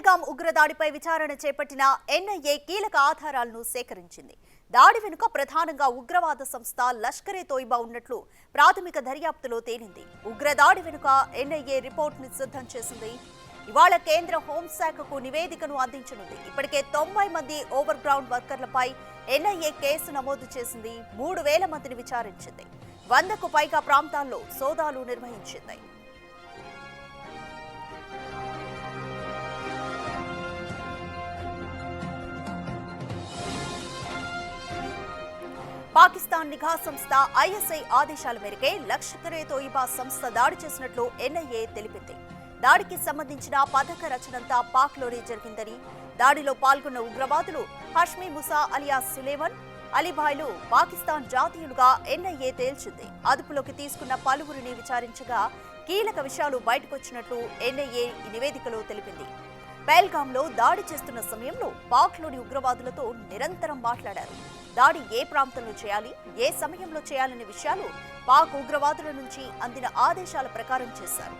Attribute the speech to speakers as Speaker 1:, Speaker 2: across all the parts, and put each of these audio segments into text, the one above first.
Speaker 1: పహల్గాం ఉగ్రదాడిపై విచారణ చేపట్టిన ఎన్ఐఏ కీలక ఆధారాలను సేకరించింది. దాడి వెనుక ప్రధానంగా ఉగ్రవాద సంస్థ లష్కరే తోయిబా ఉన్నట్లు ప్రాథమిక దర్యాప్తులో తేలింది. ఉగ్రదాడి వెనుక ఎన్ఐఏ రిపోర్ట్ను సిద్ధం చేసింది. ఇవాళ కేంద్ర హోంశాఖకు నివేదికను అందించనుంది. ఇప్పటికే 90 మంది ఓవర్ గ్రౌండ్ వర్కర్లపై ఎన్ఐఏ కేసు నమోదు చేసింది. 3000 మందిని విచారించింది. 100కు పైగా ప్రాంతాల్లో సోదాలు నిర్వహించింది. పాకిస్తాన్ నిఘా సంస్థ ఐఎస్ఐ ఆదేశాల మేరకే లష్కరే తోయిబా సంస్థ దాడి చేసినట్లు ఎన్ఐఏ తెలిపింది. దాడికి సంబంధించిన పథక రచనంతా పాక్లోనే జరిగిందని, దాడిలో పాల్గొన్న ఉగ్రవాదులు హష్మీ ముసా అలియాస్ సులేమన్, అలీభాయ్లు పాకిస్తాన్ జాతీయులుగా ఎన్ఐఏ తేల్చింది. అదుపులోకి తీసుకున్న పలువురిని విచారించగా కీలక విషయాలు బయటకొచ్చినట్లు ఎన్ఐఏ నివేదికలో తెలిపింది. పహల్గాంలో దాడి చేస్తున్న సమయంలో పాక్లోని ఉగ్రవాదులతో నిరంతరం మాట్లాడారు. దాడి ఏ ప్రాంతంలో చేయాలి, ఏ సమయంలో చేయాలనే విషయాలు పాక్ ఉగ్రవాదుల నుంచి అందిన ఆదేశాల ప్రకారం చేశారు.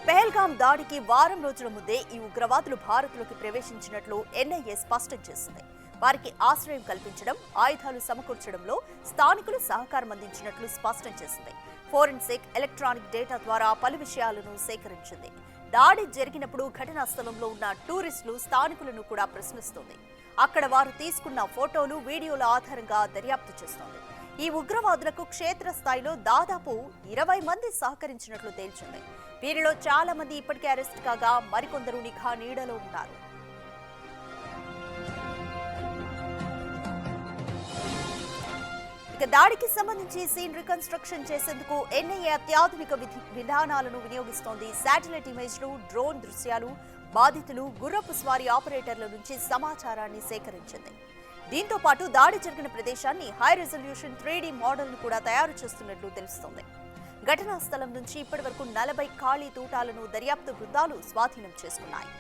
Speaker 1: పహల్గాం దాడికి వారం రోజుల ముందే ఈ ఉగ్రవాదులు భారత్లోకి ప్రవేశించినట్లు ఎన్ఐఏ స్పష్టం చేసింది. వారికి ఆశ్రయం కల్పించడం, ఆయుధాలు సమకూర్చడంలో స్థానికులు సహకారం అందించినట్లు స్పష్టం చేసింది. ఫోరెన్సిక్, ఎలక్ట్రానిక్ డేటా ద్వారా పలు విషయాలను సేకరించింది. దాడి జరిగినప్పుడు ఘటనా స్థలంలో ఉన్న టూరిస్టులు, స్థానికులను కూడా ప్రశ్నిస్తోంది. అక్కడ వారు తీసుకున్న ఫోటోలు, వీడియోల ఆధారంగా దర్యాప్తు చేస్తోంది. ఈ ఉగ్రవాదులకు క్షేత్రస్థాయిలో దాదాపు 20 మంది సహకరించినట్లు తేల్చింది. వీరిలో చాలా మంది ఇప్పటికే అరెస్ట్ కాగా మరికొందరు నిఘా నీడలో ఉన్నారు. ఇక దాడికి సంబంధించి సీన్ రికన్స్ట్రక్షన్ చేసేందుకు ఎన్ఐఏ అత్యాధునిక విధానాలను వినియోగిస్తోంది. శాటిలైట్ ఇమేజ్లు, డ్రోన్ దృశ్యాలు, బాధితులు, గుర్రపు స్వారీ ఆపరేటర్ల నుంచి సమాచారాన్ని సేకరించింది. దీంతో పాటు దాడి జరిగిన ప్రదేశాన్ని హై రెజల్యూషన్ 3D మోడల్ను కూడా తయారు చేస్తున్నట్లు తెలుస్తోంది. ఘటనా స్థలం నుంచి ఇప్పటివరకు 40 ఖాళీ తూటాలను దర్యాప్తు బృందాలు స్వాధీనం చేసుకున్నాయి.